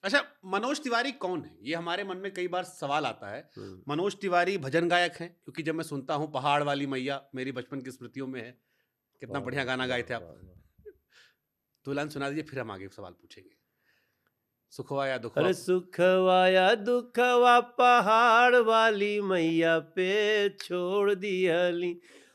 अच्छा, मनोज तिवारी कौन है? ये हमारे मन में कई बार सवाल आता है। हम्म। मनोज तिवारी भजन गायक हैं, क्योंकि जब मैं सुनता हूँ पहाड़ वाली मैया मेरी बचपन की स्मृतियों में है। कितना वाह बढ़िया वाह गाना गाए वाह थे आप। वाह वाह। तो लाइन सुना दीजिए, फिर हम आगे सवाल पूछेंगे। सुखवा या दुखवा। अरे सुखवा या दुखवा पहाड़ वाली मैया पे छोड़ दिहली,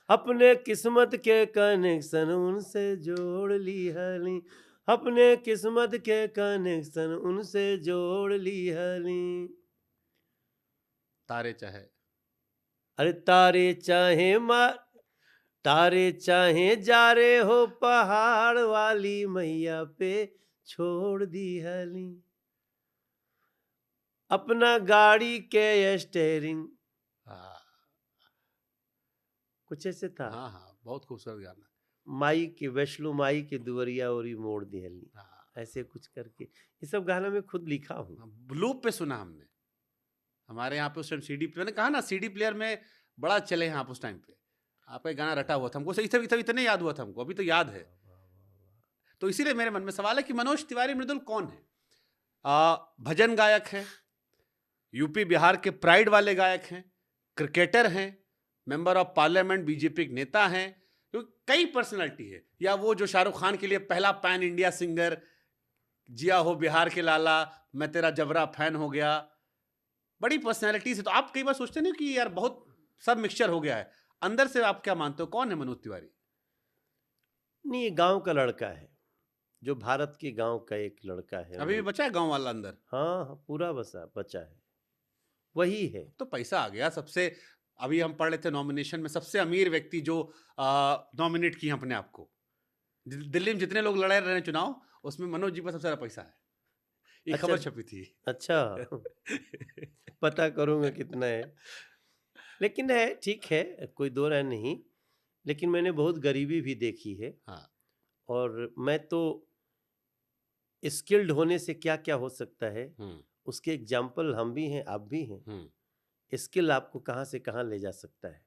अपने किस्मत के कनेक्शन उनसे जोड़ ली हली, अपने किस्मत के कनेक्शन उनसे जोड़ ली हली। तारे चाहे। अरे तारे चाहे मार, तारे चाहे जा रे हो, पहाड़ वाली मैया पे छोड़ दी हली, अपना गाड़ी के स्टेयरिंग। हाँ कुछ ऐसे था। हाँ हाँ, बहुत खूबसूरत गाना। माई के वैष्णो माई के दुवरिया ओरी मोड़ दिहली, हाँ ऐसे कुछ करके ये सब गाना मैं खुद लिखा हूँ। हाँ, लूप पे सुना हमने। हमारे यहाँ पे उस टाइम सीडी, मैंने कहा ना सीडी प्लेयर में बड़ा चले हैं आप उस टाइम पे। आपका एक गाना रटा हुआ था हमको, सही इतने याद हुआ था हमको, अभी तो याद है। तो इसीलिए मेरे मन में सवाल है कि मनोज तिवारी मृदुल कौन है? भजन गायक हैं, यूपी बिहार के प्राइड वाले गायक हैं, क्रिकेटर हैं, मेंबर ऑफ पार्लियामेंट बीजेपी के नेता हैं, तो कई पर्सनालिटी है। या वो जो शाहरुख खान के लिए पहला पैन इंडिया सिंगर, जिया हो बिहार के लाला, मैं तेरा जबरा फैन हो गया, बड़ी पर्सनैलिटीज है। तो आप कई बार सोचते नहीं कि यार बहुत सब मिक्सचर हो गया है, अंदर से आप क्या मानते हो कौन है मनोज तिवारी? नहीं, ये गांव का लड़का है, जो भारत के गांव का एक लड़का है। अभी भी बचा है गांव वाला अंदर? हाँ हाँ, पूरा बसा बचा है, वही है। तो पैसा आ गया सबसे। अभी हम पढ़ रहे थे नॉमिनेशन में सबसे अमीर व्यक्ति जो नॉमिनेट किए अपने आप को, दिल्ली में जितने लोग लड़े रहे हैं चुनाव, उसमें मनोज जी पर सबसे ज्यादा पैसा है। ये अच्छा खबर छपी थी। अच्छा। पता करूंगा कितना है, लेकिन है ठीक है, कोई दो राय नहीं। लेकिन मैंने बहुत गरीबी भी देखी है, हाँ। और मैं तो स्किल्ड होने से क्या क्या हो सकता है हम्म उसके एग्जाम्पल हम भी हैं, आप भी हैं। हम्म स्किल आपको कहाँ से कहाँ ले जा सकता है।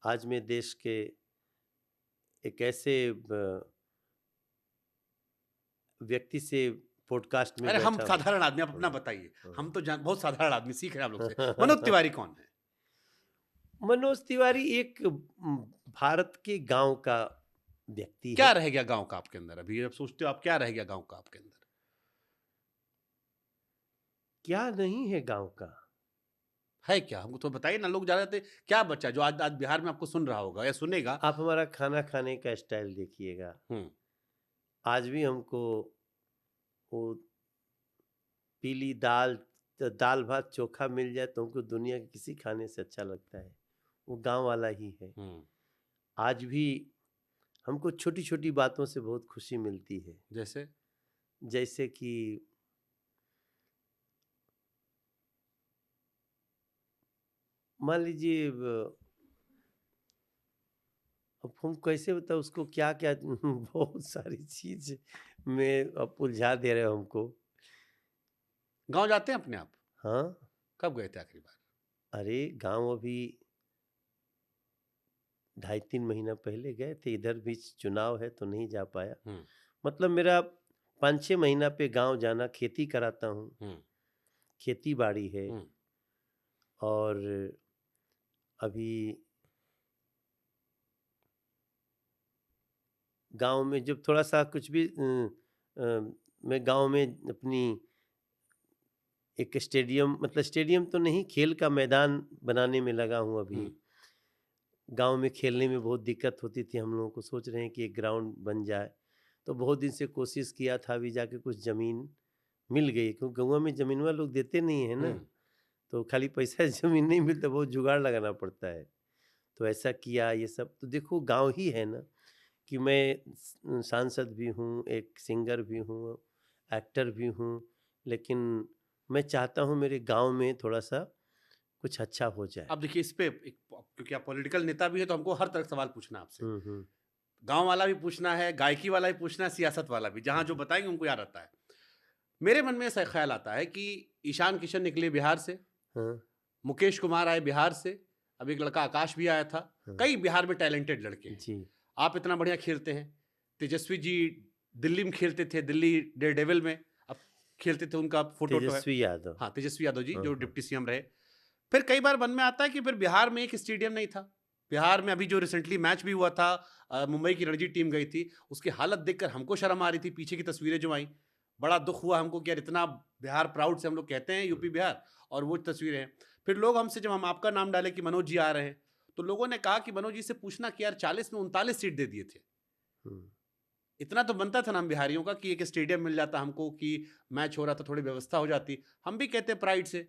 आज मैं देश के एक ऐसे व्यक्ति से पॉडकास्ट में अरे हम बैठा हूँ। साधारण आदमी, आप अपना हाँ, बताइए। हाँ। हम तो बहुत साधारण आदमी, सीख रहे हैं आप लोग से। मनोज तिवारी कौन है? मनोज तिवारी एक भारत के गांव का व्यक्ति क्या है। रह गया गांव का आपके अंदर? अभी आप सोचते हो आप क्या रह गया गांव का आपके अंदर? क्या नहीं है गांव का? है क्या? हमको तो बताइए ना, लोग जा रहे थे क्या बचा जो आज आज बिहार में आपको सुन रहा होगा या सुनेगा। आप हमारा खाना खाने का स्टाइल देखिएगा, हम्म आज भी हमको वो पीली दाल, दाल भात चोखा मिल जाए तो हमको दुनिया के किसी खाने से अच्छा लगता है। वो गांव वाला ही है। हम्म आज भी हमको छोटी छोटी बातों से बहुत खुशी मिलती है। जैसे? जैसे कि मान लीजिए, अब हम कैसे बताओ उसको क्या क्या। बहुत सारी चीज में अब उलझा दे रहे हो हमको। गांव जाते हैं अपने आप? हाँ। कब गए थे आखिरी बार? अरे गांव अभी 2.5-3 महीना पहले गए थे, इधर भी चुनाव है तो नहीं जा पाया। हम्म मतलब मेरा 5-6 महीना पे गांव जाना, खेती कराता हूँ, हम्म खेती बाड़ी है। हम्म और अभी गांव में जब थोड़ा सा कुछ भी मैं गांव में अपनी एक स्टेडियम, मतलब स्टेडियम तो नहीं, खेल का मैदान बनाने में लगा हूँ अभी। हम्म गांव में खेलने में बहुत दिक्कत होती थी, हम लोगों को सोच रहे हैं कि एक ग्राउंड बन जाए। तो बहुत दिन से कोशिश किया था, अभी जाके कुछ ज़मीन मिल गई, क्योंकि गाँव में ज़मीनवा लोग देते नहीं है ना। हम्म तो खाली पैसा ज़मीन नहीं मिलता, बहुत जुगाड़ लगाना पड़ता है। तो ऐसा किया ये सब, तो देखो गांव ही है ना, कि मैं सांसद भी हूँ, एक सिंगर भी हूँ, एक्टर भी हूँ। लेकिन मैं चाहता हूँ मेरे गांव में थोड़ा सा कुछ अच्छा हो जाए। अब देखिए इस पे क्योंकि आप पॉलिटिकल नेता भी है तो हमको हर तरह का सवाल पूछना है आपसे। हम्म। गांव वाला भी पूछना है, गायकी वाला भी पूछना है, सियासत वाला भी, जहां जो बताएंगे उनको याद आता है। मेरे मन में ऐसा ख्याल आता है कि ईशान किशन निकले बिहार से, हाँ मुकेश कुमार आए बिहार से, अब एक लड़का आकाश भी आया था। हाँ। कई बिहार में टैलेंटेड लड़के हैं। जी। आप इतना बढ़िया खेलते हैं। तेजस्वी जी दिल्ली में खेलते थे, दिल्ली डेयरडेविल में। अब खेलते थे, उनका फोटो है। तेजस्वी यादव। हाँ, तेजस्वी यादव जी, हाँ, जो हाँ। डिप्टी सीएम रहे। फिर कई बार मन में आता है कि फिर बिहार में एक स्टेडियम नहीं था। बिहार में अभी जो रिसेंटली मैच भी हुआ था, मुंबई की रणजी टीम गई थी, उसकी हालत देखकर हमको शर्म आ रही थी। पीछे की तस्वीरें जो आई, बड़ा दुख हुआ हमको कि यार इतना बिहार प्राउड से हम लोग कहते हैं यूपी बिहार, और वो तस्वीरें हैं। फिर लोग हमसे, जब हम आपका नाम डाले कि मनोज जी आ रहे हैं, तो लोगों ने कहा कि मनोज जी से पूछना कि यार 40 में 39 सीट दे दिए थे, हम्म। इतना तो बनता था ना हम बिहारियों का कि एक स्टेडियम मिल जाता हमको, कि मैच हो रहा था थोड़ी व्यवस्था हो जाती। हम भी कहते हैं प्राइड से।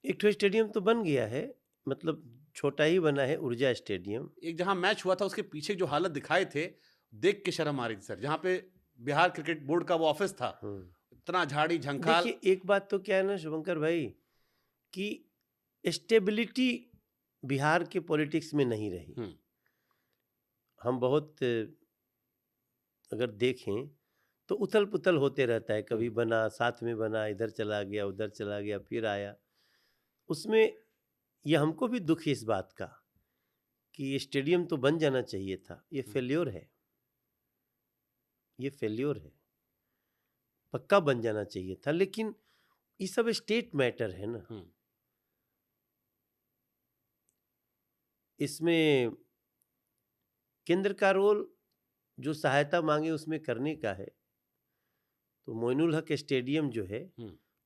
एक ठो स्टेडियम तो बन गया है, मतलब छोटा ही बना है, ऊर्जा स्टेडियम। एक जहां मैच हुआ था उसके पीछे जो हालत दिखाए थे, देख के शर्म आ रही थी सर। जहां पे बिहार क्रिकेट बोर्ड का वो ऑफिस था, इतना झाड़ी झंखाल। देखिए, एक बात तो क्या है ना शुभंकर भाई, कि स्टेबिलिटी बिहार के पॉलिटिक्स में नहीं रही। हम्म, हम बहुत अगर देखें तो उथल पुथल होते रहता है, कभी बना, साथ में बना, इधर चला गया, उधर चला गया, फिर आया। उसमें ये हमको भी दुख है इस बात का कि ये स्टेडियम तो बन जाना चाहिए था। ये फेल्योर है, ये फेल्योर है, पक्का बन जाना चाहिए था। लेकिन ये सब स्टेट मैटर है ना, इसमें केंद्र का रोल जो सहायता मांगे उसमें करने का है। तो मोइनुल हक स्टेडियम जो है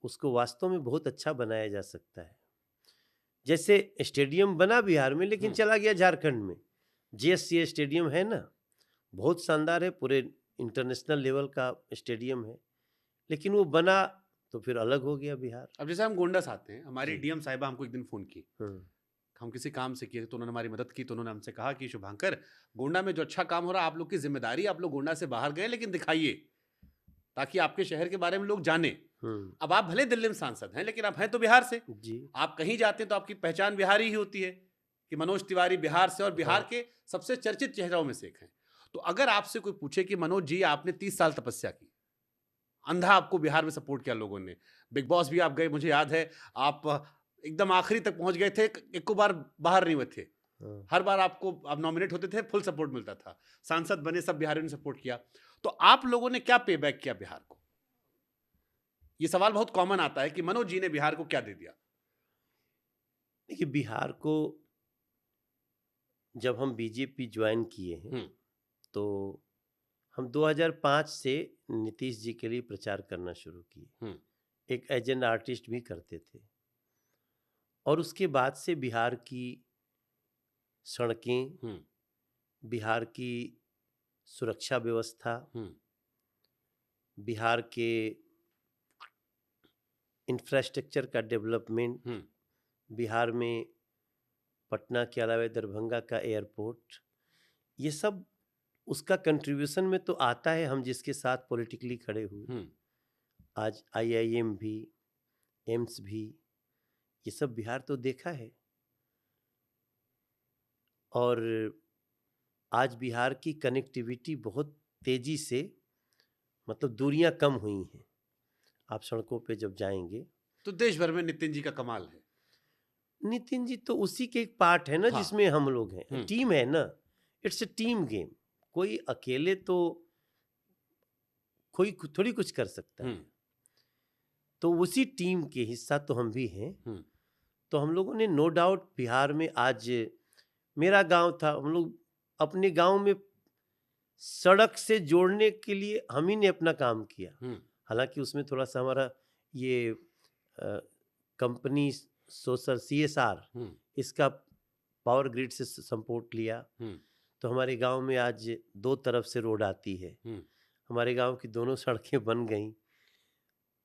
उसको वास्तव में बहुत अच्छा बनाया जा सकता है। जैसे स्टेडियम बना बिहार में, लेकिन चला गया झारखंड में। JSCA स्टेडियम है ना, बहुत शानदार है, पूरे इंटरनेशनल लेवल का स्टेडियम है, लेकिन वो बना तो फिर अलग हो गया बिहार। अब जैसे हम गोंडा से आते हैं, हमारी जी। डीएम साहिबा हमको एक दिन फोन की, हम किसी काम से किए तो उन्होंने हमारी मदद की, तो उन्होंने हमसे कहा कि शुभांकर, गोंडा में जो अच्छा काम हो रहा है, आप लोग की जिम्मेदारी, आप लोग गोंडा से बाहर गए लेकिन दिखाइए, ताकि आपके शहर के बारे में लोग जाने। अब आप भले दिल्ली में सांसद हैं, लेकिन आप हैं तो बिहार से। जी। आप कहीं जाते हैं तो आपकी पहचान बिहारी ही होती है कि मनोज तिवारी बिहार से, और बिहार के सबसे चर्चित चेहरों में से एक हैं। तो अगर आपसे कोई पूछे कि मनोज जी, आपने 30 साल तपस्या की, अंधा आपको बिहार में सपोर्ट किया लोगों ने, बिग बॉस भी आप गए, मुझे याद है, आप एकदम आखिरी तक पहुंच गए थे, एक को बार बाहर नहीं हुए थे, हर बार आपको, आप नॉमिनेट होते थे, फुल सपोर्ट मिलता था, सांसद बने, सब बिहारियों ने सपोर्ट किया। तो आप लोगों ने क्या पे बैक किया बिहार को? ये सवाल बहुत कॉमन आता है कि मनोज जी ने बिहार को क्या दे दिया। देखिए, बिहार को जब हम बीजेपी ज्वाइन किए हैं तो हम 2005 से नीतीश जी के लिए प्रचार करना शुरू किए। एक एज एन आर्टिस्ट भी करते थे, और उसके बाद से बिहार की सड़कें, बिहार की सुरक्षा व्यवस्था, बिहार के इंफ्रास्ट्रक्चर का डेवलपमेंट, बिहार में पटना के अलावा दरभंगा का एयरपोर्ट, ये सब उसका कंट्रीब्यूशन में तो आता है, हम जिसके साथ पॉलिटिकली खड़े हुए। आज IIM भी, एम्स भी, ये सब बिहार तो देखा है। और आज बिहार की कनेक्टिविटी बहुत तेजी से, मतलब दूरियां कम हुई हैं। आप सड़कों पे जब जाएंगे तो देश भर में नितिन जी का कमाल है। नितिन जी तो उसी के एक पार्ट है ना, हाँ। जिसमें हम लोग हैं, टीम है ना, इट्स ए टीम गेम। कोई अकेले तो कोई थोड़ी कुछ कर सकता है, तो उसी टीम के हिस्सा तो हम भी हैं। तो हम लोगों ने नो डाउट बिहार में, आज मेरा गांव था, हम लोग अपने गांव में सड़क से जोड़ने के लिए हम ही ने अपना काम किया। हालांकि उसमें थोड़ा सा हमारा ये कंपनी सोशल CSR इसका पावर ग्रिड से सपोर्ट लिया। तो हमारे गांव में आज 2 तरफ से रोड आती है, हमारे गांव की दोनों सड़कें बन गई।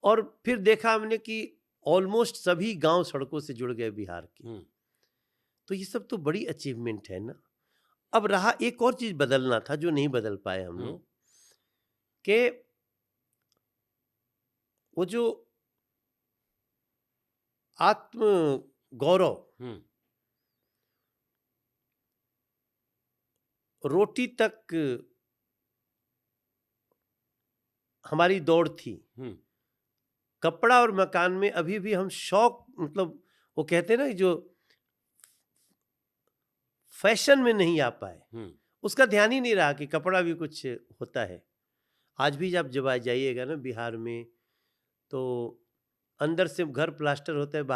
और फिर देखा हमने कि ऑलमोस्ट सभी गांव सड़कों से जुड़ गए बिहार के। तो ये सब तो बड़ी अचीवमेंट है ना। अब रहा एक और चीज बदलना था जो नहीं बदल पाए हम लोग, कि वो जो आत्म गौरव, रोटी तक हमारी दौड़ थी, कपड़ा और मकान में अभी भी हम शौक, मतलब वो कहते हैं ना, जो फैशन में नहीं आ पाए, उसका ध्यान ही नहीं रहा कि कपड़ा भी कुछ होता है। आज भी आप जब आ जाइएगा ना बिहार में, तो अंदर से घर प्लास्टर होता है,